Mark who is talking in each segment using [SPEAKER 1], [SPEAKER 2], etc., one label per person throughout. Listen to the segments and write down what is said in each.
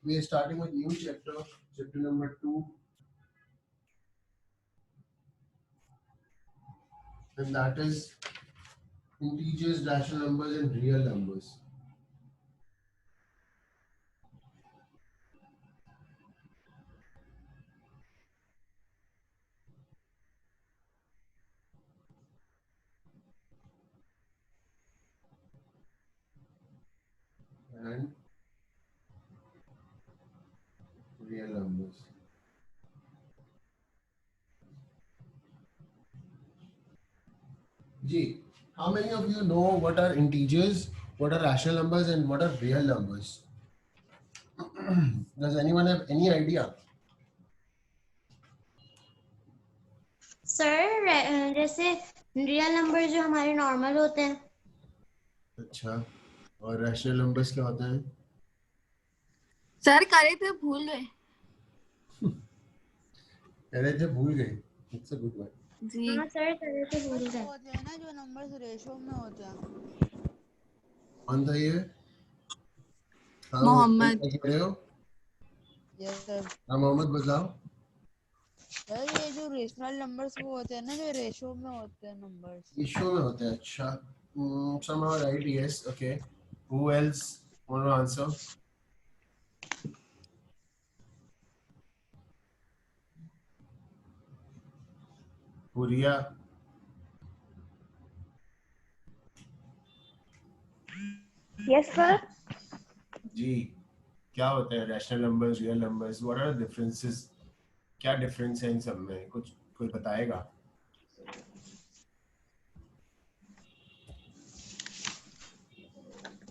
[SPEAKER 1] We are starting with new chapter number 2, and that is integers, rational numbers, and real numbers. And real numbers. G, how many of you know what are integers, what are rational numbers, and what are real numbers? Does anyone have any idea?
[SPEAKER 2] Sir जैसे real number जो हमारे normal होते हैं.
[SPEAKER 1] अच्छा, और rational numbers क्या होते हैं?
[SPEAKER 3] सर करे थे भूल गए.
[SPEAKER 1] कह रहे थे भूल गए. It's a good one.
[SPEAKER 3] जी.
[SPEAKER 2] हाँ सर करे थे भूल
[SPEAKER 4] वो
[SPEAKER 2] गए.
[SPEAKER 4] होते हैं ना जो नंबर्स रेशो में होते हैं.
[SPEAKER 1] कौन था ये? हाँ,
[SPEAKER 3] मोहम्मद.
[SPEAKER 1] क्या कह रहे हो?
[SPEAKER 4] Yes sir.
[SPEAKER 1] हाँ मोहम्मद, बताओ.
[SPEAKER 4] सर ये जो रेशनल नंबर्स वो होते हैं ना जो रेशो में होते हैं नंबर्स.
[SPEAKER 1] इशू में होते हैं. अच्छा, somehow right, yes, okay. Who else want to answer? Huria.
[SPEAKER 5] Yes, sir.
[SPEAKER 1] जी, क्या होते हैं rational numbers, real numbers? What are the differences? क्या डिफरेंस है इन सब में? कुछ कोई बताएगा?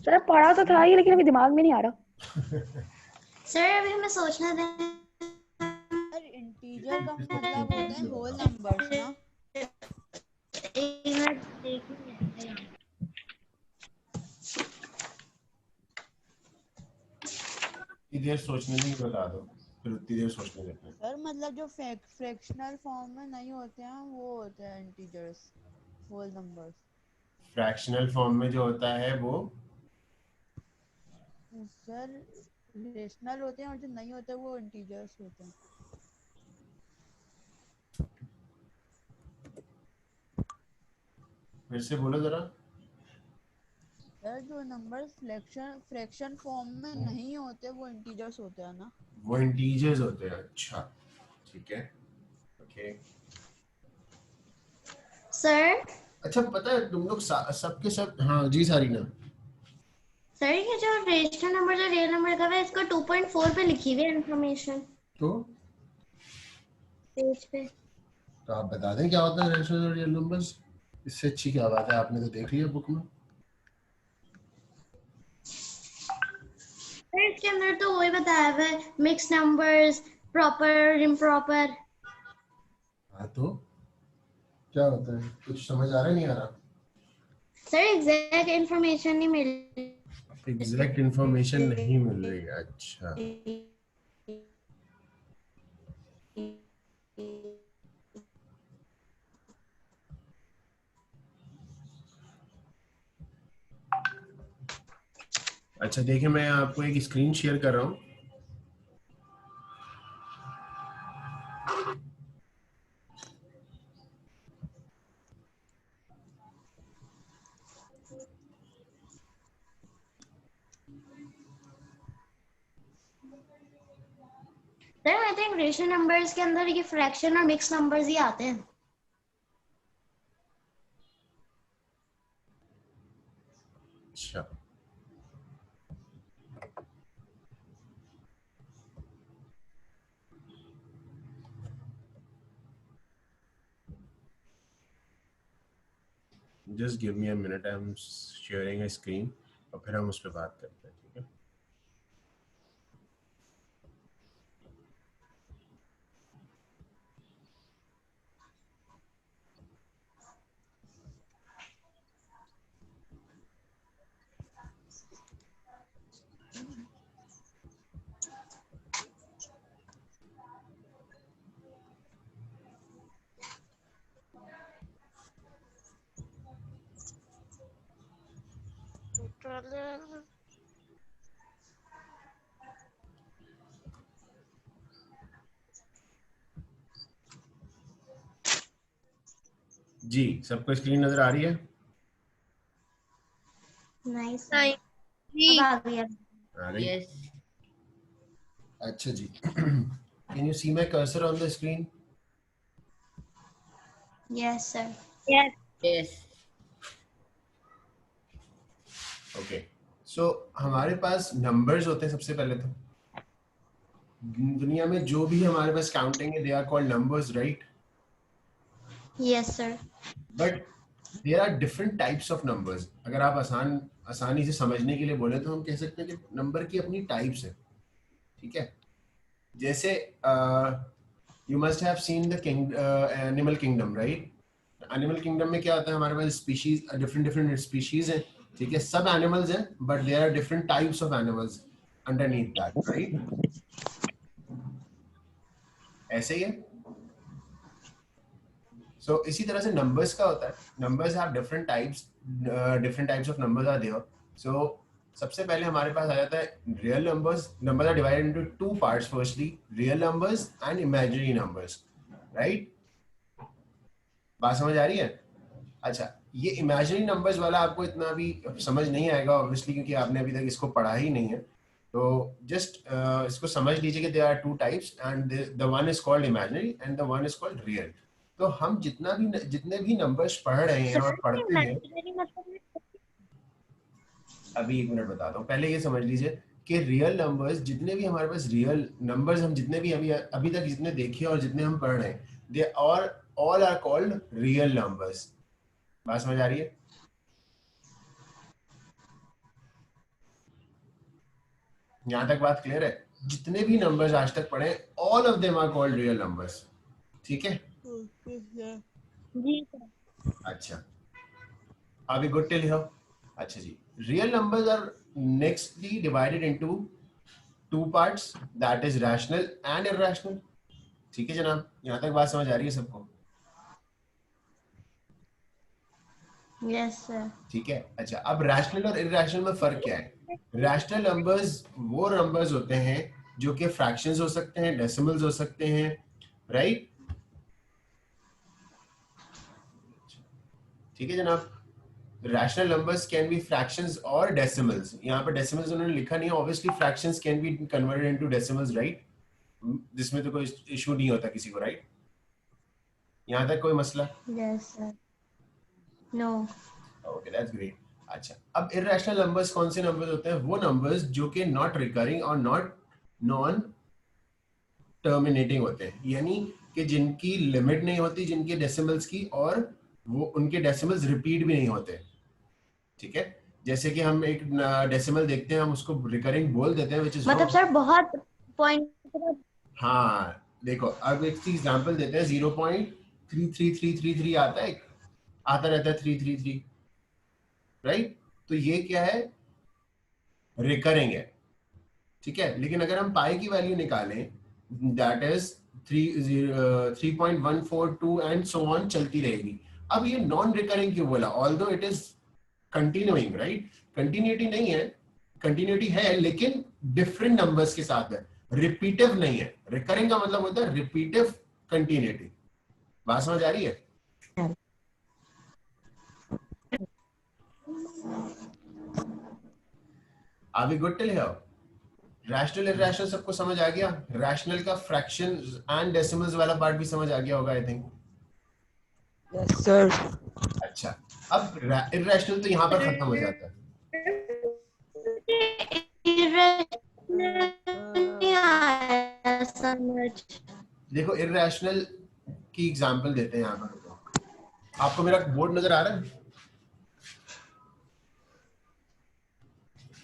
[SPEAKER 5] सर पढ़ा तो था ही लेकिन अभी दिमाग में नहीं आ रहा.
[SPEAKER 2] सर अभी हमें सोचना दें.
[SPEAKER 4] सर इंटीजर का मतलब होता है होल नंबर्स ना.
[SPEAKER 2] एक मिनट देखिए.
[SPEAKER 1] इधर सोचने नहीं, बता दो फिर उतनी देर सोचने देते हैं.
[SPEAKER 4] सर मतलब जो फ्रैक्शनल फॉर्म में नहीं होते हैं वो होते हैं integers, whole numbers.
[SPEAKER 1] Fractional form में जो होता है वो
[SPEAKER 4] सर रेशनल होते हैं और जो नहीं होते वो इंटीजर्स होते हैं.
[SPEAKER 1] फिर से बोलो जरा.
[SPEAKER 4] सर जो नंबर्स फ्रैक्शन फॉर्म में नहीं होते वो इंटीजर्स होते हैं ना.
[SPEAKER 1] वो इंटीजर्स होते हैं. अच्छा, ठीक है, ओके.
[SPEAKER 2] सर
[SPEAKER 1] अच्छा, पता है तुम लोग सबके सब. हाँ जी सारीना.
[SPEAKER 2] सर ये जो रेशनल नंबर जो रियल नंबर का है इसको 2.4 पे लिखी हुई है इन्फॉर्मेशन
[SPEAKER 1] तो
[SPEAKER 2] पेज पे.
[SPEAKER 1] आप बता दें क्या होता है रैशनल और रियल नंबर्स? इससे अच्छी क्या बात है, आपने तो देख लिया बुक में.
[SPEAKER 2] सर इसके अंदर तो वही बताया हुआ है, मिक्स नंबर्स, प्रॉपर, इम्प्रॉपर.
[SPEAKER 1] हाँ, तो क्या होता है? कुछ समझ आ रहा नहीं आ रहा?
[SPEAKER 2] सर एग्जैक्ट इन्फॉर्मेशन नहीं मिल.
[SPEAKER 1] एग्जैक्ट इंफॉर्मेशन नहीं मिल रही है. अच्छा, अच्छा, देखिए मैं आपको एक स्क्रीन शेयर कर रहा हूँ.
[SPEAKER 2] Sir I think rational numbers के अंदर ये फ्रैक्शन और मिक्स नंबर्स ही आते हैं.
[SPEAKER 1] अच्छा, just give me a minute, I am sharing a screen और फिर हम उस पर बात करते हैं. ठीक है. जी सबको स्क्रीन नजर आ रही है?
[SPEAKER 2] नाइस।
[SPEAKER 3] नहीं।
[SPEAKER 2] अब आ गया।
[SPEAKER 1] आ गई।
[SPEAKER 3] यस
[SPEAKER 1] अच्छा जी। Can you see my cursor on the screen?
[SPEAKER 2] Yes sir.
[SPEAKER 3] Yes
[SPEAKER 1] okay, so हमारे पास नंबर्स होते हैं सबसे पहले तो। दुनिया में जो भी हमारे पास काउंटिंग है, they are called numbers, right?
[SPEAKER 2] Yes sir.
[SPEAKER 1] But there are different types of numbers. अगर आप आसानी से समझने के लिए बोले तो हम कह सकते हैं कि नंबर की अपनी टाइप्स है, ठीक है? जैसे you must have seen the animal kingdom, right? Animal kingdom में क्या होता है, हमारे पास स्पीशीज, डिफरेंट डिफरेंट स्पीशीज हैं, ठीक है? सब एनिमल्स हैं, but there are different types of animals underneath that, right? ऐसे ही है। सो इसी तरह से नंबर्स का होता है। Numbers have different types of numbers are there. So सबसे पहले हमारे पास आ जाता है real numbers. Numbers are divided into two parts, firstly real numbers and imaginary numbers, right? बात समझ आ रही है? अच्छा, ये इमेजिनरी नंबर्स वाला आपको इतना भी समझ नहीं आएगा ऑब्वियसली, क्योंकि आपने अभी तक इसको पढ़ा ही नहीं है। तो जस्ट इसको समझ लीजिए कि there are two types and the one is called imaginary and the one is called real. तो हम जितने भी नंबर्स पढ़ रहे हैं और पढ़ते हैं,
[SPEAKER 2] इमेजिनरी मतलब
[SPEAKER 1] अभी एक मिनट बताता हूँ। पहले ये समझ लीजिए कि रियल नंबर्स, जितने भी हमारे पास रियल नंबर्स, हम जितने भी अभी तक जितने देखे और जितने हम पढ़ रहे हैं, they are all are called real numbers. बात समझ आ रही है? यहाँ तक बात क्लियर है? जितने भी नंबर्स आज तक पढ़े, all of them are called real numbers, ठीक है?
[SPEAKER 2] जी सर।
[SPEAKER 1] अच्छा, are we good till here? अच्छा जी, real numbers are nextly divided into two parts, that is rational and irrational, ठीक है जनाब? यहाँ तक बात समझ आ रही है सबको?
[SPEAKER 2] Yes sir.
[SPEAKER 1] ठीक है। अच्छा, अब रैशनल और इरैशनल में फर्क क्या है? रैशनल नंबर्स वो नंबर्स होते हैं जो कि फ्रैक्शंस हो सकते हैं, डेसिमल्स हो सकते हैं, राइट? ठीक है जनाब? Rational numbers can be fractions और डेसिमल्स। यहाँ पे डेसिमल्स उन्होंने लिखा नहीं है, obviously fractions can be converted into decimals, right? जिसमें तो कोई इशू नहीं होता किसी को, राइट? यहाँ तक कोई मसला?
[SPEAKER 2] Yes sir. No.
[SPEAKER 1] Okay, that's great. अच्छा, अब इररेशनल नंबर्स कौन से नंबर्स होते हैं? वो नंबर्स जो कि नॉट रिकरिंग और नॉन टर्मिनेटिंग होते हैं, यानी कि जिनकी लिमिट नहीं होती, जिनके डेसिमल्स की, और वो उनके डेसिमल्स रिपीट भी नहीं होते, ठीक है? जैसे कि हम एक डेसिमल देखते हैं, हम उसको रिकरिंग बोल देते हैं, व्हिच इज
[SPEAKER 2] मतलब
[SPEAKER 1] रॉन्ग।
[SPEAKER 2] सर बहुत पॉइंट।
[SPEAKER 1] हाँ देखो, अब एक एग्जांपल देते हैं, 0.33333 आता है, आता रहता है 333, राइट? तो ये क्या है? रिकरिंग है, ठीक है? लेकिन अगर हम पाई की वैल्यू निकालें, that is 3.142 and so on, चलती रहेगी। अब ये नॉन रिकरिंग क्यों बोला? Although it is continuing, right? Continuity नहीं है, कंटिन्यूटी है लेकिन डिफरेंट नंबर्स के साथ है, रिपीटिव नहीं है। रिकरिंग का मतलब होता है रिपीटिव कंटिन्यूटी। बात समझ आ रही है? Are we good till here? Rational irrational सबको समझ आ गया? रैशनल का फ्रैक्शन एंड डेसिमल्स वाला पार्ट भी समझ आ गया होगा, आई थिंक।
[SPEAKER 4] Yes sir.
[SPEAKER 1] अच्छा, अब इरैशनल तो यहाँ पर खत्म हो जाता है।
[SPEAKER 2] समझ।
[SPEAKER 1] देखो, इरैशनल की एग्जांपल देते हैं यहाँ पर। आपको मेरा बोर्ड नजर आ रहा है?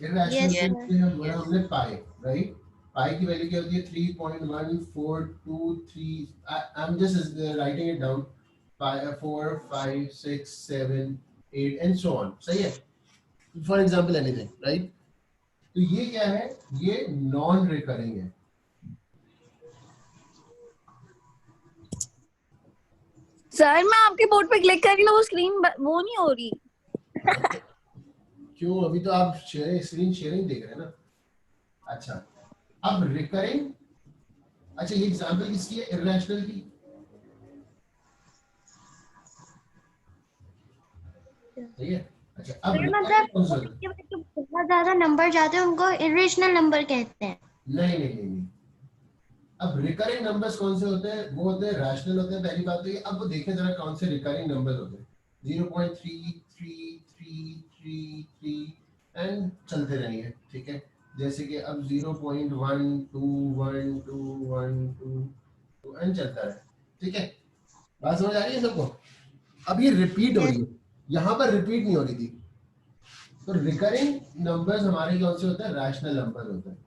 [SPEAKER 1] इरैशनल हमने पाई, राइट? पाई की वैल्यू क्या होती है? 3.1423। I am just writing it down. 4 5 6 7 8 and so on, सही है? For example anything, right? तो ये क्या है? ये नॉन रिकरिंग है।
[SPEAKER 3] सर मैं आपके बोर्ड पे क्लिक कर रही हूँ, वो स्क्रीन वो नहीं हो रही।
[SPEAKER 1] क्यों? अभी तो आप स्क्रीन शेयरिंग देख रहे हैं ना। अच्छा, अब रिकरिंग। अच्छा, ये एग्जांपल किसकी है? इररेशनल की। सही है। अच्छा अब
[SPEAKER 2] फिर
[SPEAKER 1] recurring
[SPEAKER 2] मतलब
[SPEAKER 1] कौन से होते हैं?
[SPEAKER 2] उसके बाद जो बहुत ज्यादा नंबर जाते हैं उनको इरेशनल नंबर कहते हैं।
[SPEAKER 1] नहीं। अब रिकरिंग नंबर्स कौन से होते हैं? वो होते हैं रैशनल होते हैं, पहली बात तो ये। अब वो देखें जरा कौन से रिकरिंग नंबर्स होते हैं। 0.3333 एंड चलते रहेंगे, ठीक है। जैसे कि अब 0.121212 एंड चलता है, ठीक है। बात समझ आ रही है सबको? अब ये रिपीट हो रही है, यहाँ पर रिपीट नहीं हो रही थी। तो रिकरिंग नंबर्स हमारे कौन से होते हैं? रैशनल नंबर होते हैं।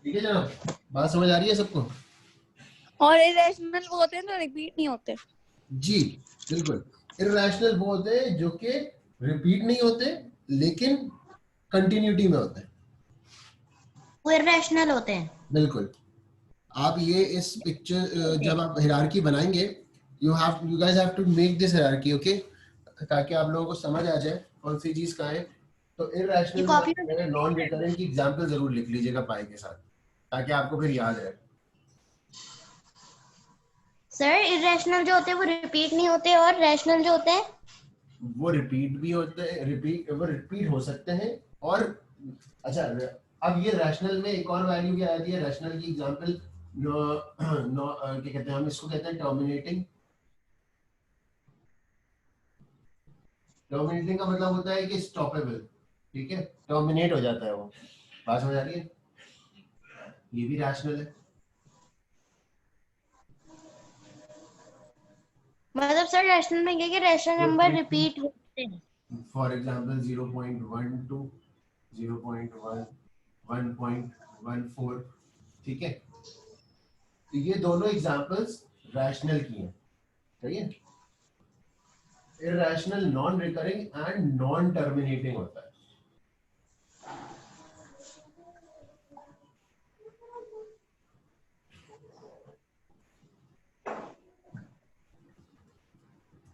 [SPEAKER 1] ठीक है जनाब, बात समझ आ रही है सबको?
[SPEAKER 3] और इरेशनल वो होते हैं जो रिपीट नहीं होते।
[SPEAKER 1] जी बिल्कुल। इररेशनल वो होते हैं जो कि रिपीट नहीं होते लेकिन कंटिन्यूटी में होते हैं।
[SPEAKER 2] वो इरेशनल होते हैं।
[SPEAKER 1] बिल्कुल। आप ये इस पिक्चर जब आप हायरार्की बनाएंगे, you guys have to make this hierarchy, okay, ताकि आप लोगों को समझ आ जाए कौन सी चीज कहाँ है। तो
[SPEAKER 2] ये
[SPEAKER 1] इररेशनल
[SPEAKER 2] कॉपी में
[SPEAKER 1] में नॉन रिकरेंट की एग्जांपल जरूर लिख लीजिएगा पाई के साथ, ताकि आपको फिर याद रहे।
[SPEAKER 2] सर इरेशनल जो होते हैं वो रिपीट नहीं होते और रैशनल जो होते हैं
[SPEAKER 1] वो रिपीट भी होते हैं, रिपीट हो सकते हैं। और अच्छा, अब ये रैशनल में एक और वैल्यू क्या आती है? रैशनल की एग्जांपल क्या कहते हैं हम इसको? कहते हैं टर्मिनेटिंग। टर्मिनेटिंग का मतलब होता है कि स्टॉपेबल, ठीक है, टर्मिनेट हो जाता है वो। बात समझ आ रही है? ये भी रैशनल है।
[SPEAKER 2] मतलब सर रैशनल में क्या कि रैशनल नंबर रिपीट होते हैं।
[SPEAKER 1] फॉर एग्जांपल 0.12, 0.1, 1.14, ठीक है। तो ये दोनों एग्जांपल्स रैशनल की हैं, सही है। Irrational non recurring and non terminating होता है।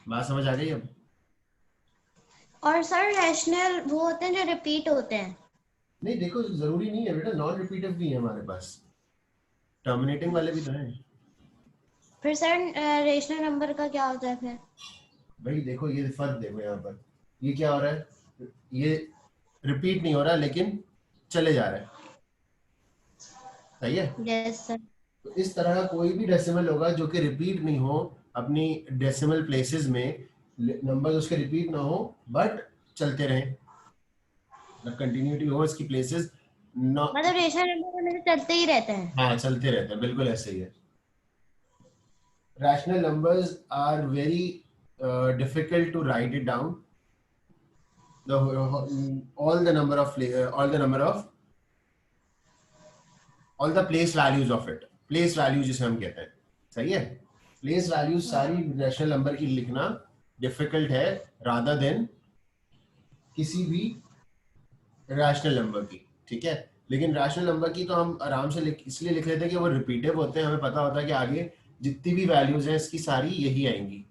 [SPEAKER 1] बात समझ आ गई अब?
[SPEAKER 2] और सर रैशनल वो होते हैं जो रिपीट होते हैं।
[SPEAKER 1] नहीं देखो, जरूरी नहीं है बेटा, नॉन रिपीटिव भी है हमारे पास, टर्मिनेटिंग वाले भी तो हैं।
[SPEAKER 2] फिर सर रैशनल नंबर का क्या होता है फिर?
[SPEAKER 1] भाई देखो, ये फर्क देखो यहाँ पर, ये क्या हो रहा है? ये रिपीट नहीं हो रहा लेकिन चले जा रहा है, सही है।
[SPEAKER 2] Yes sir.
[SPEAKER 1] तो इस तरह का कोई भी डेसिमल होगा जो कि रिपीट नहीं हो अपनी डेसिमल प्लेसेस में, नंबर उसके रिपीट ना हो बट चलते रहें, मतलब कंटिन्यूटी हो इसकी प्लेसेस।
[SPEAKER 2] मतलब रैशनल नंबर हमेशा चलते ही रहते हैं।
[SPEAKER 1] हाँ चलते रहते हैं, बिल्कुल ऐसे ही है। Rational numbers are very difficult to write it down. All the number of place values of it. Place values जिसे हम कहते हैं, सही है। Place values सारी rational number की लिखना difficult है rather than किसी भी rational number की, ठीक है। लेकिन rational number की तो हम आराम से इसलिए लिख लेते हैं कि वो रिपीटेबल होते हैं, हमें पता होता है कि आगे जितनी भी वैल्यूज हैं इसकी सारी यही आएंगी।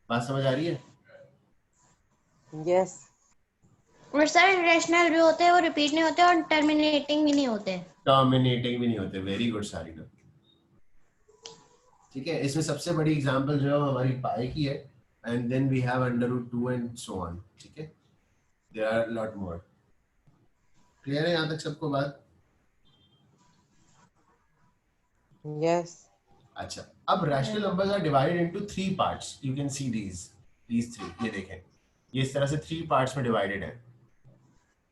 [SPEAKER 1] बात समझ आ रही है?
[SPEAKER 6] यस।
[SPEAKER 2] और सर रैशनल भी होते हैं वो रिपीट नहीं होते और टर्मिनेटिंग भी नहीं होते।
[SPEAKER 1] टर्मिनेटिंग भी नहीं होते। वेरी गुड सारिका, ठीक है। इसमें सबसे बड़ी एग्जांपल जो है हमारी पाई की है, and then we have √2 and so on, ठीक है। There are lot more. Clear है यहाँ तक सबको बात?
[SPEAKER 6] यस।
[SPEAKER 1] अच्छा, अब rational numbers are divided into 3 parts. You can see these 3, ये देखें, ये इस तरह से 3 पार्ट्स में डिवाइडेड है।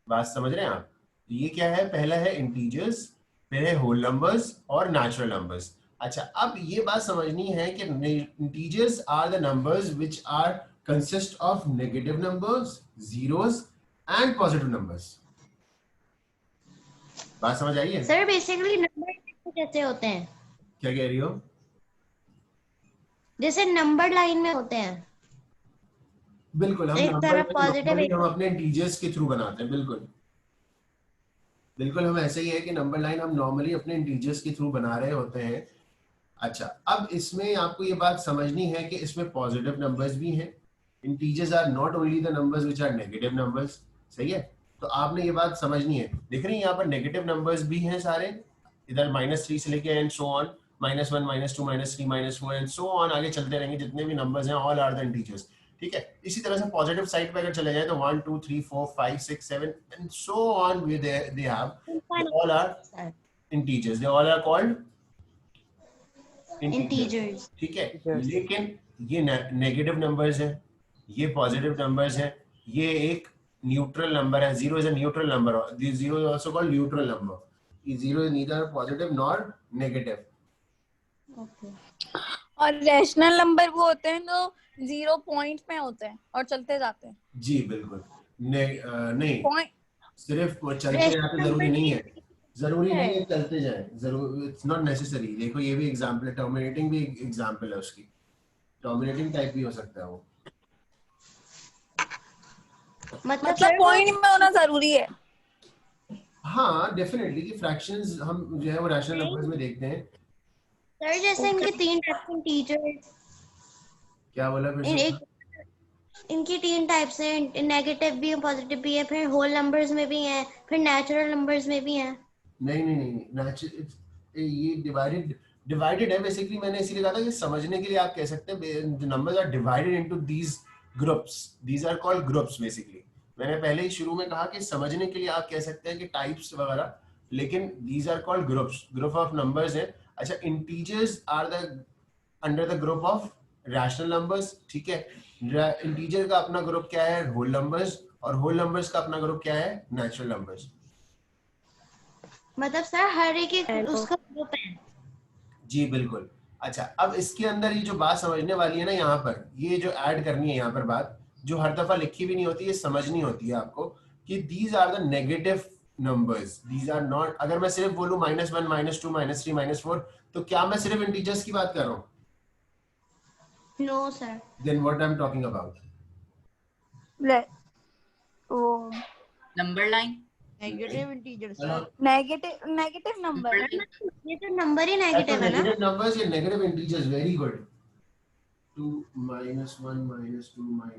[SPEAKER 1] बात समझ रहे हैं आप? ये क्या है? पहला है इंटीजर्स, फिर है होल नंबर्स और नेचुरल नंबर्स। अच्छा, अब ये बात समझनी है कि integers are the numbers which are consist of negative numbers, zeros and positive numbers. बात समझ आई है?
[SPEAKER 2] सर बेसिकली नंबर कैसे होते हैं?
[SPEAKER 1] क्या कह रही हो?
[SPEAKER 2] जैसे नंबर लाइन में होते हैं,
[SPEAKER 1] बिल्कुल, हम
[SPEAKER 2] एक
[SPEAKER 1] नंबर
[SPEAKER 2] तरफ पॉजिटिव
[SPEAKER 1] हम अपने इंटीजर्स के थ्रू बनाते हैं। बिल्कुल बिल्कुल, हम ऐसे ही है कि नंबर लाइन हम नॉर्मली अपने इंटीजर्स के थ्रू बना रहे होते हैं। अच्छा, अब इसमें आपको ये बात समझनी है कि इसमें पॉजिटिव नंबर्स भी हैं। Integers are not only the numbers which are negative numbers, सही है। तो आपने ये बात समझनी है। देख रही हैं यहाँ पर नेगेटिव नंबर्स भी हैं सारे, इधर -3 से लेके and so on, -1 -2 -3 -4 and so on, आगे चलते रहेंगे जितने भी नंबर्स हैं ऑल आर द इंटीजर्स। ठीक है, इसी तरह से पॉजिटिव साइड पे अगर चले जाए तो 1 2 3 4 5 6 7 and so on we they have all are integers, they all are called integers.
[SPEAKER 2] Integers.
[SPEAKER 1] ठीक है,
[SPEAKER 6] Integers.
[SPEAKER 1] लेकिन ये नेगेटिव नंबर्स हैं, ये पॉजिटिव नंबर्स हैं, ये एक न्यूट्रल नंबर है। Zero is a neutral number, zero is also called neutral number. Zero is neither positive nor negative.
[SPEAKER 2] Okay.
[SPEAKER 3] और रैशनल नंबर वो होते हैं जो 0 पॉइंट में होते हैं और चलते जाते हैं।
[SPEAKER 1] जी बिल्कुल। नहीं,
[SPEAKER 3] पॉइंट
[SPEAKER 1] सिर्फ वो चलते जाते जरूरी नहीं है, जरूरी
[SPEAKER 2] है।
[SPEAKER 1] नहीं है चलते जाएं, जरूर इट्स नॉट नेसेसरी। देखो ये भी एग्जांपल है, टर्मिनेटिंग भी एग्जांपल है उसकी, टर्मिनेटिंग टाइप भी हो सकता है वो।
[SPEAKER 3] मतलब
[SPEAKER 2] सर वो
[SPEAKER 3] पॉइंट में होना जरूरी है।
[SPEAKER 1] हाँ डेफिनेटली, कि फ्रैक्शंस हम जो है वो रैशनल नंबर्स में देखते हैं।
[SPEAKER 2] सर जैसे इनके 3 टाइप्स के इंटीजर्स,
[SPEAKER 1] क्या बोला फिर
[SPEAKER 2] इन
[SPEAKER 1] से?
[SPEAKER 2] एक इनकी 3 टाइप्स हैं, नेगेटिव भी है, पॉजिटिव भी है, फिर होल नंबर्स में भी हैं, फिर नेचुरल नंबर्स में भी हैं।
[SPEAKER 1] नहीं, ये डिवाइडेड है बेसिकली। मैंने इसीलिए कहा था कि समझने के लिए आप कह सकते हैं numbers are divided into these groups, these are called groups basically. मैंने पहले ही शुरू में कहा कि समझने के लिए आप कह सकते हैं कि टाइप्स वगैरह, लेकिन these are called groups, group of numbers है। अच्छा, integers are the under the group of rational numbers. ठीक है, इंटीजर का अपना ग्रुप क्या है? होल नंबर्स, और होल नंबर्स का अपना ग्रुप क्या है? Natural numbers.
[SPEAKER 2] मतलब सर हर एक उसका ग्रुप है।
[SPEAKER 1] जी बिल्कुल। अच्छा, अब इसके अंदर ये जो बात समझने वाली है ना, यहाँ पर ये जो ऐड करनी है यहाँ पर बात, जो हर दफा लिखी भी नहीं होती, ये समझनी होती है आपको कि these are the negative numbers, these are not. अगर मैं सिर्फ बोलूं -1 -2 -3 -4, तो क्या मैं सिर्फ इंटीजर्स की बात कर रहा हूँ?
[SPEAKER 2] No sir.
[SPEAKER 1] Then what I am talking about?
[SPEAKER 3] वो
[SPEAKER 7] number line,
[SPEAKER 4] negative integer
[SPEAKER 1] hello,
[SPEAKER 4] sir.
[SPEAKER 3] Negative number.
[SPEAKER 2] ये तो नंबर ही
[SPEAKER 1] तो
[SPEAKER 2] नेगेटिव है ना।
[SPEAKER 1] नेगेटिव नंबर्स या negative integers, very good. 2 -1 -2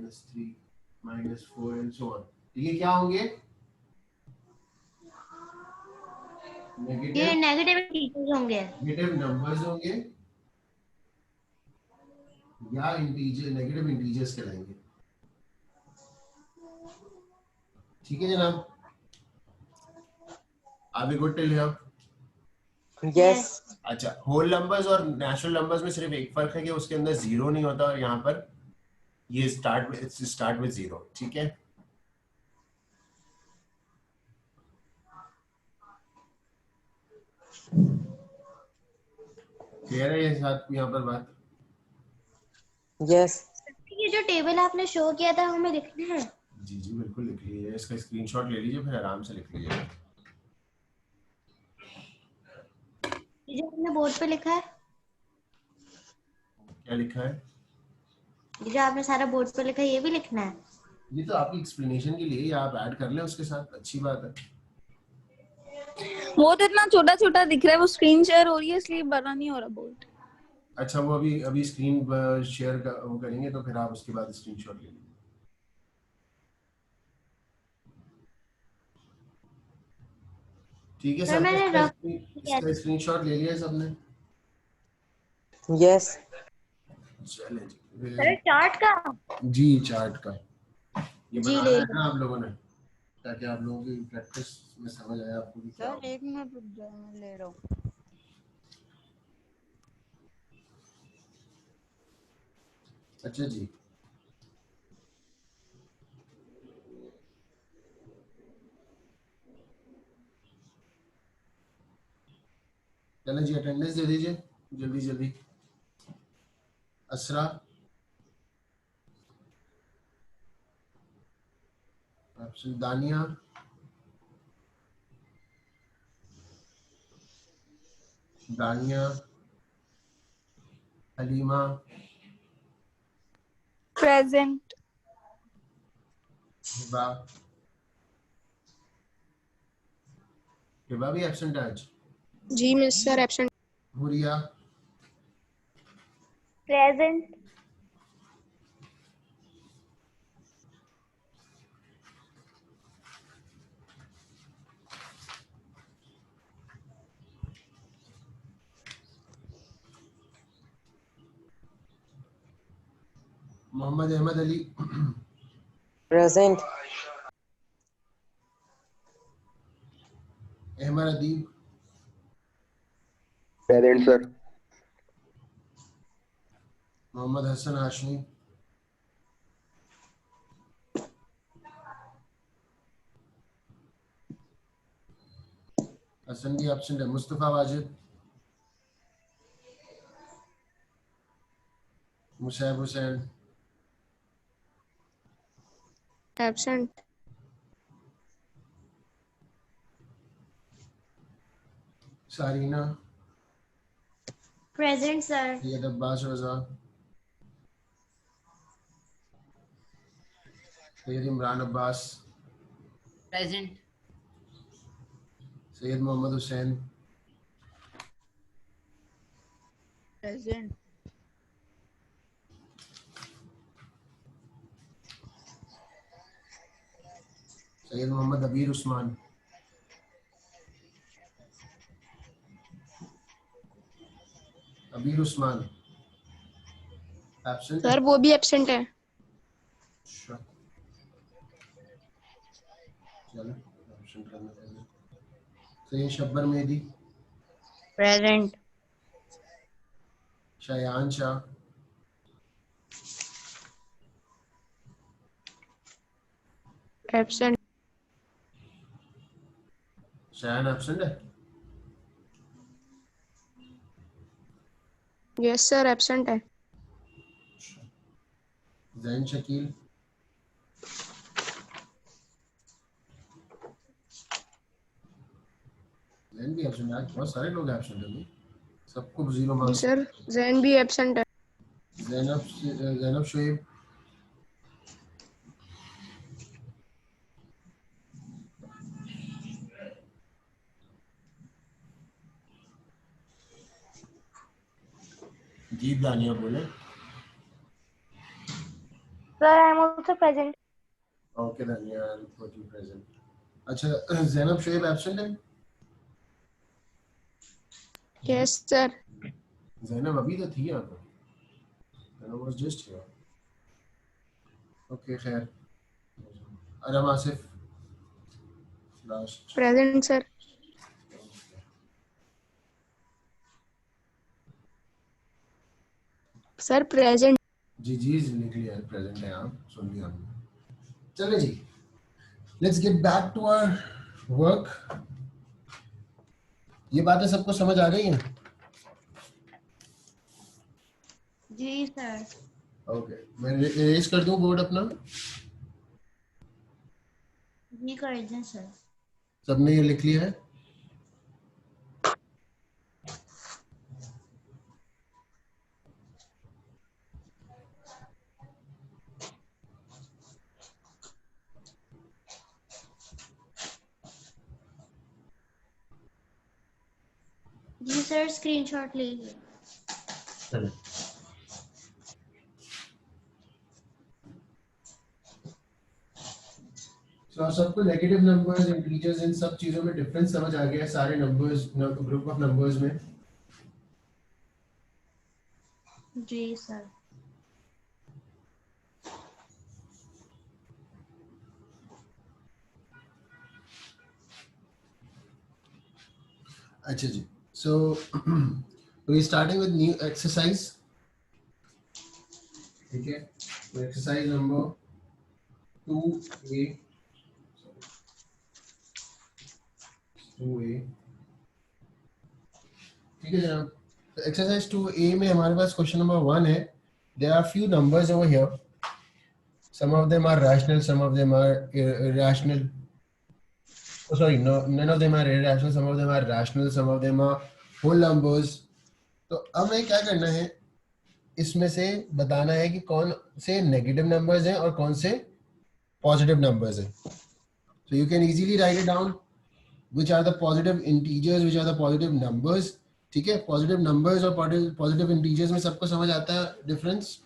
[SPEAKER 1] -3 -4 and so on, ये क्या होंगे?
[SPEAKER 2] ये
[SPEAKER 1] नेगेटिव
[SPEAKER 2] नेगेटिव इंटीजर्स होंगे।
[SPEAKER 1] नेगेटिव नंबर्स होंगे या इंटीजर, नेगेटिव इंटीजर्स कहलाएंगे। ठीक है जनाब, are we good till here?
[SPEAKER 6] Yes.
[SPEAKER 1] अच्छा, होल नंबर्स और नेचुरल नंबर्स में सिर्फ एक फर्क है कि उसके अंदर जीरो नहीं होता, और यहाँ पर ये स्टार्ट विद जीरो। ठीक है, क्लियर है ये साथ यहाँ पर बात?
[SPEAKER 6] Yes.
[SPEAKER 2] ये जो टेबल आपने शो किया था हमें लिखना है।
[SPEAKER 1] जी जी बिल्कुल लिख लीजिए, इसका स्क्रीनशॉट ले लीजिए, फिर आराम से लिख लीजिए।
[SPEAKER 2] ये जो हमने बोर्ड पे लिखा है,
[SPEAKER 1] क्या लिखा है?
[SPEAKER 2] ये जो आपने सारा बोर्ड पे लिखा है, ये भी लिखना है।
[SPEAKER 1] ये तो आपकी एक्सप्लेनेशन के लिए ही, आप ऐड कर लें उसके साथ, अच्छी बात है।
[SPEAKER 3] वो तो इतना छोटा छोटा दिख रहा है, वो स्क्रीन शेयर हो रही है इसलिए बड़ा नहीं हो रहा बोर्ड।
[SPEAKER 1] अच्छा, वो अभी स्क्रीन शेयर वो करेंगे तो फिर आप उसके बाद स्क्रीनशॉट ले लीजिए। ठीक है,
[SPEAKER 2] सर
[SPEAKER 1] सबने
[SPEAKER 2] मैंने रफ
[SPEAKER 1] इसका स्क्रीनशॉट ले लिया सबने?
[SPEAKER 6] Yes.
[SPEAKER 1] चले जी,
[SPEAKER 2] सर चार्ट का।
[SPEAKER 1] जी चार्ट का ये
[SPEAKER 2] जी,
[SPEAKER 1] बनाना
[SPEAKER 2] ले
[SPEAKER 1] है ना आप लोगों ने, ताकि आप लोगों की प्रैक्टिस में समझ आए आपको कि क्या
[SPEAKER 4] सर
[SPEAKER 1] होगा।
[SPEAKER 4] 1 मिनट रुक जाओ, मैं ले रहा हूँ।
[SPEAKER 1] अच्छा जी, चलो जी, अटेंडेंस दे दीजिए जल्दी जल्दी। असरा, एब्सेंट। दानिया, दानिया, हलीमा,
[SPEAKER 3] प्रेजेंट।
[SPEAKER 1] हिबा, हिबा भी एब्सेंट है आज।
[SPEAKER 5] जी miss sir absent.
[SPEAKER 1] Huriya,
[SPEAKER 5] present.
[SPEAKER 1] Mohammad Ahmed Ali,
[SPEAKER 6] Present.
[SPEAKER 1] Ahmed Adeeb,
[SPEAKER 8] Present, sir.
[SPEAKER 1] Mohammad Hasan Hashmi, Hasan भी एब्सेंट है। Mustafa Wajid, Mushaib Hussain,
[SPEAKER 5] Absent.
[SPEAKER 1] Sarina,
[SPEAKER 2] present sir.
[SPEAKER 1] Syed Abbas Raza, Syed Imran Abbas,
[SPEAKER 7] Present.
[SPEAKER 1] Syed Mohammad Hussain,
[SPEAKER 4] Present.
[SPEAKER 1] Syed Mohammad Abeer Usman, अबीर उस्मान एब्सेंट है।
[SPEAKER 5] सर वो भी एब्सेंट है।
[SPEAKER 1] अच्छा, चलो एब्सेंट करना पड़ेगा। Syed Shabbar Mehdi,
[SPEAKER 5] present.
[SPEAKER 1] Shayan Shah,
[SPEAKER 5] absent.
[SPEAKER 1] Shayan absent है।
[SPEAKER 5] यस सर एब्सेंट है।
[SPEAKER 1] जैन शकील, जैन भी एब्सेंट है। आज बहुत सारे लोग एब्सेंट हैं भाई, सबको 0
[SPEAKER 5] जी
[SPEAKER 1] मार्क्स।
[SPEAKER 5] सर जैन भी एब्सेंट है।
[SPEAKER 1] जैनब शुएब, जीत दानिया बोले।
[SPEAKER 5] Sir I am also present.
[SPEAKER 1] Okay Dania, present. अच्छा, जैनब शुएब एब्सेंट है।
[SPEAKER 5] Yes sir.
[SPEAKER 1] जैनब अभी तो थी यहाँ पर, Zainab was just here. Okay खैर, Aram Asif last.
[SPEAKER 5] Present sir. Sir present.
[SPEAKER 1] जी जी लिख लिया है, प्रेजेंट है, आप सुन लिया हमने। चलिए जी, let's get back to our work. ये बातें सबको समझ आ गई हैं?
[SPEAKER 2] जी सर।
[SPEAKER 1] ओके, मैं इरेज कर दूं बोर्ड अपना।
[SPEAKER 2] जी कर दें सर।
[SPEAKER 1] सबने ये लिख लिया है?
[SPEAKER 2] जी सर स्क्रीनशॉट ले लीजिए।
[SPEAKER 1] चलिए, तो सबको नेगेटिव नंबर्स, इंटीजर्स, इन सब चीजों में डिफरेंस समझ आ गया है सारे नंबर्स, ग्रुप ऑफ नंबर्स में।
[SPEAKER 2] जी सर।
[SPEAKER 1] अच्छा जी, so we starting with new exercise. ठीक है, तो एक्सरसाइज नंबर 2A, 2A। ठीक है जनाब, तो एक्सरसाइज 2A में हमारे पास क्वेश्चन नंबर 1 है। There are few numbers over here, some of them are rational, some of them are irrational. Oh, sorry, no, none of them are irrational, some of them are rational, some of them are whole numbers. तो अब हमें क्या करना है, इसमें से बताना है कि कौन से नेगेटिव नंबर्स हैं और कौन से पॉजिटिव नंबर्स हैं। So you can easily write it down, which are the positive integers, which are the positive numbers. ठीक है, पॉजिटिव नंबर्स और पॉजिटिव इंटीजर्स में सबको समझ आता है डिफरेंस?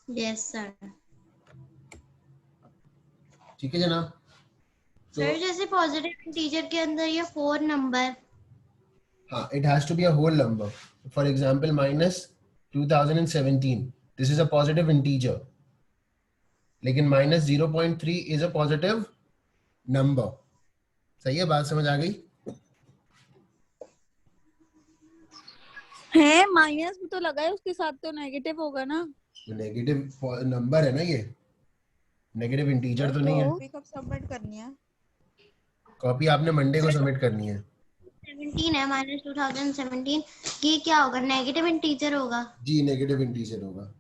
[SPEAKER 2] Yes sir.
[SPEAKER 1] ठीक है जनाब,
[SPEAKER 2] सर जैसे पॉजिटिव इंटीजर के अंदर ये 4 नंबर।
[SPEAKER 1] हाँ, it has to be a whole number. For example, minus 2017. This is a positive integer, लेकिन -0.3 इज अ पॉजिटिव नंबर। सही है, बात समझ आ गई?
[SPEAKER 3] है माइनस भी तो लगा है उसके साथ, तो नेगेटिव होगा ना।
[SPEAKER 1] तो नेगेटिव नंबर है ना, ये नेगेटिव इंटीजर तो नहीं है।
[SPEAKER 4] कॉपी कब सबमिट करनी है?
[SPEAKER 1] कॉपी आपने मंडे को सबमिट करनी है।
[SPEAKER 2] 17 है, -2017, ये क्या होगा? नेगेटिव इंटीजर होगा।
[SPEAKER 1] जी नेगेटिव इंटीजर होगा,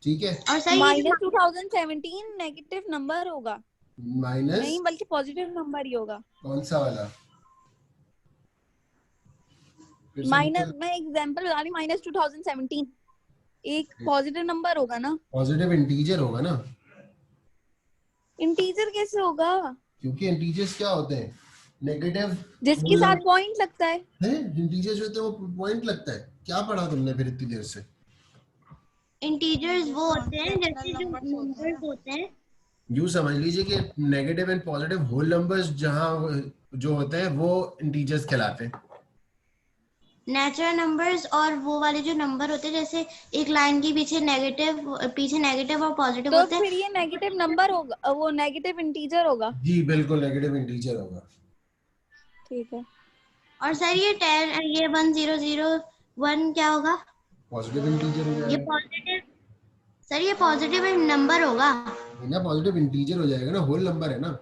[SPEAKER 1] ठीक है।
[SPEAKER 2] और सर ये जो
[SPEAKER 3] -2017 नेगेटिव नंबर होगा?
[SPEAKER 1] माइनस
[SPEAKER 3] नहीं, बल्कि पॉजिटिव नंबर ही होगा।
[SPEAKER 1] कौन सा वाला? फिर से
[SPEAKER 3] माइनस, मैं एग्जांपल बता रही, -2017 एक पॉजिटिव नंबर होगा ना।
[SPEAKER 1] पॉजिटिव इंटीजर होगा ना,
[SPEAKER 3] इंटीजर कैसे होगा?
[SPEAKER 1] क्योंकि इंटीजर्स क्या होते हैं? नेगेटिव
[SPEAKER 3] जिसके साथ पॉइंट लगता है।
[SPEAKER 1] इंटीजर्स जो होते हैं वो पॉइंट लगता है। क्या पढ़ा तुमने फिर इतनी देर से?
[SPEAKER 2] इंटीजर्स वो होते हैं
[SPEAKER 4] फ्रैक्शनल
[SPEAKER 2] जैसे जो
[SPEAKER 4] नंबर्स होते हैं
[SPEAKER 2] नंबर्स होते हैं।
[SPEAKER 1] यूं समझ लीजिए कि negative and positive whole numbers जहां जो होते हैं वो इंटीजर्स कहलाते हैं।
[SPEAKER 2] नेचुरल नंबर्स और वो वाले जो नंबर होते हैं, जैसे एक लाइन के पीछे नेगेटिव और पॉजिटिव
[SPEAKER 3] तो
[SPEAKER 2] होते हैं।
[SPEAKER 3] फिर ये नेगेटिव नंबर होगा, वो नेगेटिव इंटीजर होगा।
[SPEAKER 1] जी बिल्कुल नेगेटिव इंटीजर होगा।
[SPEAKER 3] ठीक है।
[SPEAKER 2] और सर ये 1001 क्या होगा?
[SPEAKER 1] पॉजिटिव इंटीजर हो
[SPEAKER 2] ये
[SPEAKER 1] जाएगा।
[SPEAKER 2] पॉजिटिव, सर ये पॉजिटिव नंबर होगा।
[SPEAKER 1] ना पॉजिटिव इंटीजर हो जाएगा ना, होल नंबर है ना।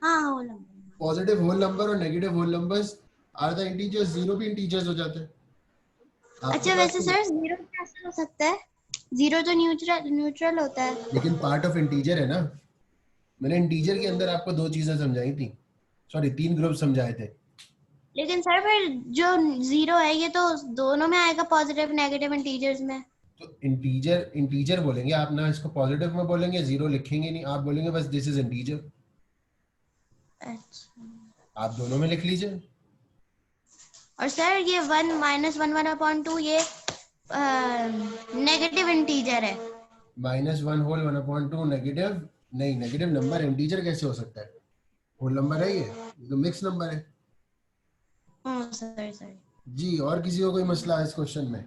[SPEAKER 2] हाँ whole number.
[SPEAKER 1] Positive whole number और negative whole numbers are the integers, zero भी इंटीजर्स हो जाते हैं।
[SPEAKER 2] अच्छा वैसे सर जीरो कैसे हो सकता है? जीरो तो न्यूट्रल होता है।
[SPEAKER 1] लेकिन पार्ट ऑफ इंटीजर है ना। मैंने इंटीजर के अंदर आपको दो चीजें समझाई थी, सॉरी 3 ग्रुप समझाए थे।
[SPEAKER 2] लेकिन सर फिर जो जीरो है ये तो दोनों में आएगा, पॉजिटिव नेगेटिव इंटीजर्स में।
[SPEAKER 1] तो इंटीजर इंटीजर बोलेंगे आप ना, इसको पॉजिटिव में बोलेंगे, जीरो लिखेंगे नहीं, आप बोलेंगे बस दिस इज इंटीजर।
[SPEAKER 2] अच्छा।
[SPEAKER 1] आप दोनों में लिख लीजिए।
[SPEAKER 2] और सर ये 1 -1 ये नेगेटिव इंटीजर है।
[SPEAKER 1] -1 होल 1/2 नेगेटिव नहीं, नेगेटिव नंबर इंटीजर कैसे हो सकता है? होल नंबर है ये तो मिक्स नंबर है।
[SPEAKER 2] सर
[SPEAKER 1] जी, और किसी को कोई मसला है इस क्वेश्चन में?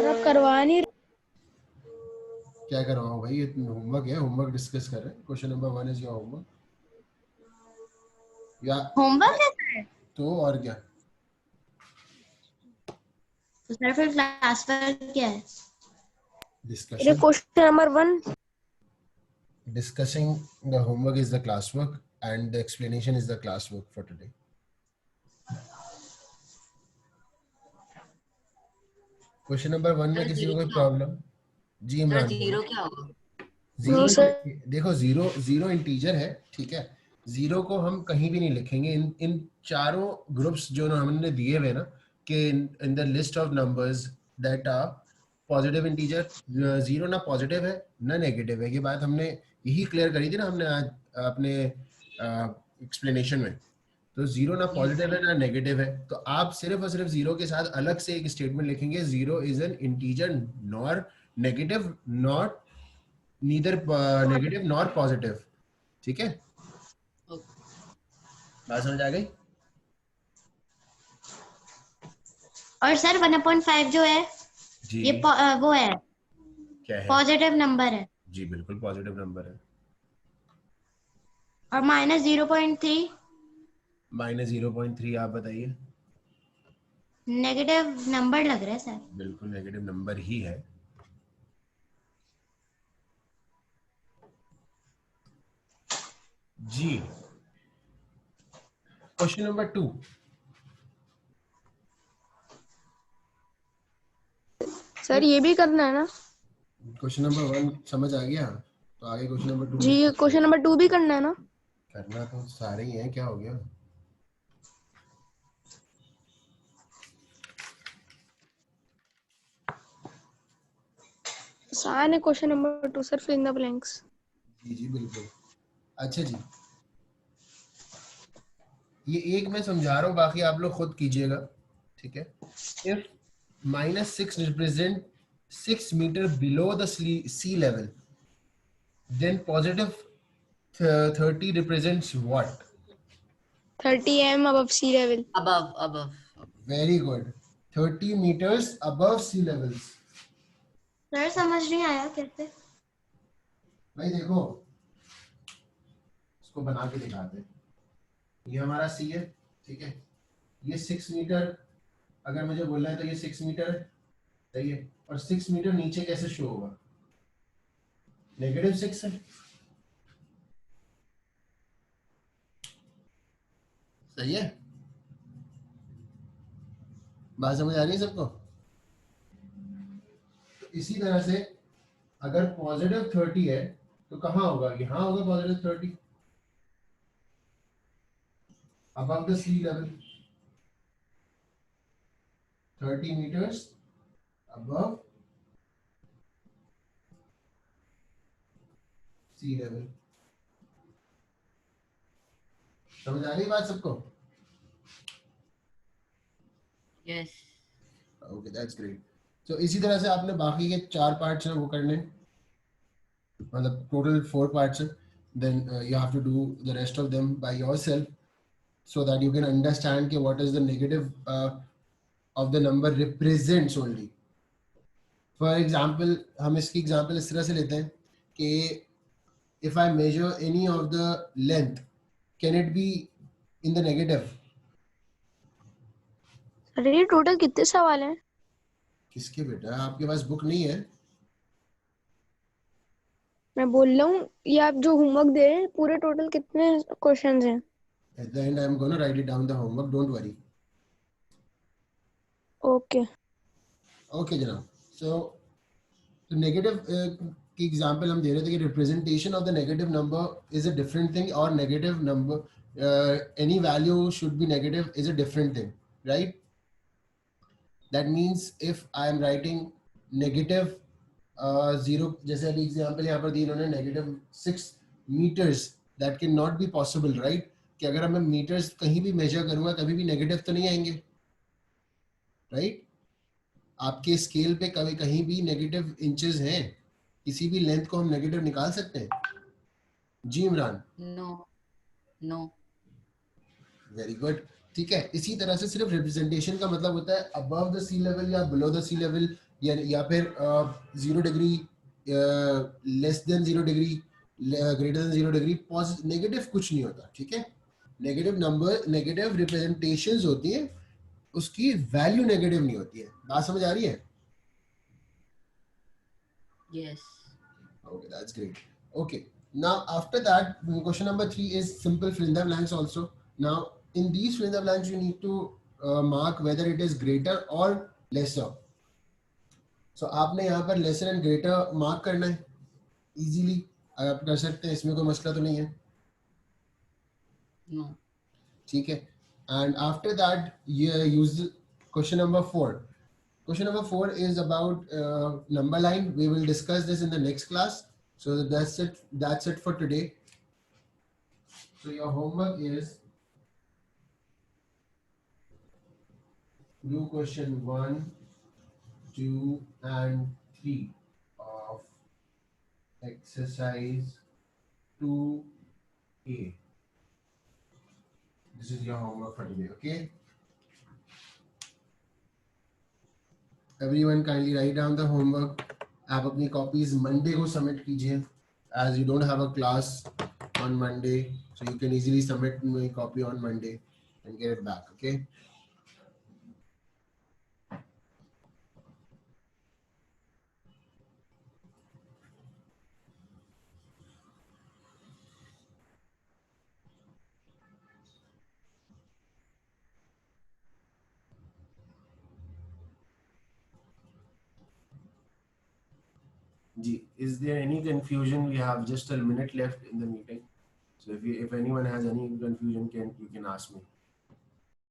[SPEAKER 5] आप करवा नहीं
[SPEAKER 1] क्या करवाऊं भाई, ये होमवर्क है, होमवर्क डिस्कस कर रहे हैं। Question number 1 is your homework. या
[SPEAKER 2] होमवर्क है सर?
[SPEAKER 1] तो और क्या?
[SPEAKER 2] तो सर फिर क्लास वर्क क्या है?
[SPEAKER 1] Discussion,
[SPEAKER 5] question number 1।
[SPEAKER 1] discussing the homework is the classwork and the explanation is the classwork for today. Question number 1 में किसी को कोई प्रॉब्लम? जी इमरान।
[SPEAKER 7] जीरो क्या होगा?
[SPEAKER 1] Zero,
[SPEAKER 5] sir.
[SPEAKER 1] देखो जीरो इंटीजर है, ठीक है। जीरो को हम कहीं भी नहीं लिखेंगे। इन चारों ग्रुप्स जो हमने दिए हुए ना, कि in the list of numbers that are positive integer, zero ना पॉजिटिव है ना नेगेटिव है। ये बात हमने यही क्लियर करी थी ना हमने आज अपने एक्सप्लेनेशन में। तो जीरो ना पॉजिटिव है ना नेगेटिव है, तो आप सिर्फ और सिर्फ जीरो के साथ अलग से एक स्टेटमेंट लिखेंगे, zero is an integer nor negative not neither negative nor positive. ठीक है, बात समझ आ गई?
[SPEAKER 2] और सर 1/5 जो है
[SPEAKER 1] जी
[SPEAKER 2] ये वो है,
[SPEAKER 1] क्या है?
[SPEAKER 2] पॉजिटिव नंबर है।
[SPEAKER 1] जी बिल्कुल पॉजिटिव नंबर है।
[SPEAKER 2] और -0.3
[SPEAKER 1] -0.3 आप बताइए।
[SPEAKER 2] नेगेटिव नंबर लग रहा है सर।
[SPEAKER 1] बिल्कुल नेगेटिव नंबर ही है। जी, क्वेश्चन नंबर 2।
[SPEAKER 5] सर ये भी करना है ना?
[SPEAKER 1] क्वेश्चन नंबर 1 समझ आ गया, तो आगे क्वेश्चन नंबर 2
[SPEAKER 5] जी क्वेश्चन नंबर 2 भी करना है ना?
[SPEAKER 1] करना तो सारे ही हैं, क्या हो गया?
[SPEAKER 5] सारे question number 2 sir, fill in the blanks.
[SPEAKER 1] जी जी बिल्कुल। अच्छा जी, ये एक मैं समझा रहा हूँ, बाकी आप लोग खुद कीजिएगा, ठीक है। If -6 represent 6 meter below the sea level, then positive 30 represents what?
[SPEAKER 5] 30 m above sea level.
[SPEAKER 7] above
[SPEAKER 1] very good. 30 meters above sea levels.
[SPEAKER 2] Sir समझ नहीं आया कैसे.
[SPEAKER 1] भाई देखो, इसको बना के दिखाते हैं. ये हमारा सी है, ठीक है. ये 6 मीटर अगर मुझे बोलना है तो ये 6 मीटर है, सही है. और 6 मीटर नीचे कैसे शो होगा? -6 है. सही है. बात समझ आ रही है सबको? तो इसी तरह से अगर +30 है तो कहाँ होगा? यहाँ होगा +30, above the sea level. 30 meters above sea level. समझ आ रही है बात सबको?
[SPEAKER 7] Yes.
[SPEAKER 1] Okay, that's great. तो इसी तरह से आपने बाकी के 4 पार्ट्स हैं वो करने, मतलब टोटल 4 पार्ट्स हैं. Then you have to do the rest of them by yourself so that you can understand कि what is the negative of the number represents only. For example, हम इसकी example इस तरह से लेते हैं कि if I measure any of the length, can it be in the negative?
[SPEAKER 5] अरे ये टोटल कितने सवाल हैं?
[SPEAKER 1] किसके बेटा? आपके पास बुक नहीं है?
[SPEAKER 5] मैं बोल रहा हूँ ये आप जो होमवर्क दे रहे हैं पूरे टोटल कितने क्वेश्चंस हैं?
[SPEAKER 1] At the end I am going to write it down the homework, don't worry.
[SPEAKER 5] Okay.
[SPEAKER 1] Okay जनाब. So the negative की example हम दे रहे थे कि representation of the negative number is a different thing, or negative number any value should be negative is a different thing, right? That means if I am writing negative 0, जैसे अभी example यहाँ पर दी इन्होंने -6 meters, that can not be possible, right? कि अगर मैं meters कहीं भी measure करूँगा कभी भी negative तो नहीं आएंगे, right? आपके स्केल पे कभी कहीं भी नेगेटिव इंचेस हैं? किसी भी लेंथ को हम नेगेटिव निकाल सकते हैं? जी इमरान?
[SPEAKER 7] No.
[SPEAKER 1] Very good. ठीक है. इसी तरह से सिर्फ रिप्रेजेंटेशन का मतलब होता है अबव द सी लेवल या बिलो द सी लेवल, या फिर 0 degree, less than 0 degree, greater than 0 degree. Negative कुछ नहीं होता, ठीक है. नेगेटिव नंबर, नेगेटिव रिप्रेजेंटेशंस होती हैं, उसकी वैल्यू नेगेटिव नहीं होती है. बात समझ आ रही है?
[SPEAKER 7] Yes.
[SPEAKER 1] Okay, that's great. Okay, now after that, question number 3 is simple fill in the blanks also. Now in these fill in the blanks you need to mark whether it is greater or lesser. So आपने यहाँ पर lesser and greater mark करना है. Easily आप कर सकते हैं, इसमें कोई मसला तो नहीं है.
[SPEAKER 7] No.
[SPEAKER 1] ठीक है. And after that you use question number 4. Question number 4 is about number line. We will discuss this in the next class. So that's it. That's it for today. So your homework is do question 1, 2, and 3 of exercise 2A. This is your homework for today. Okay. Everyone kindly write down the homework. आप अपनी copies Monday को submit कीजिए, as you don't have a class on Monday, so you can easily submit my copy on Monday and get it back. Okay. Is there any confusion? We have just a minute left in the meeting. So if anyone has any confusion, you can ask me.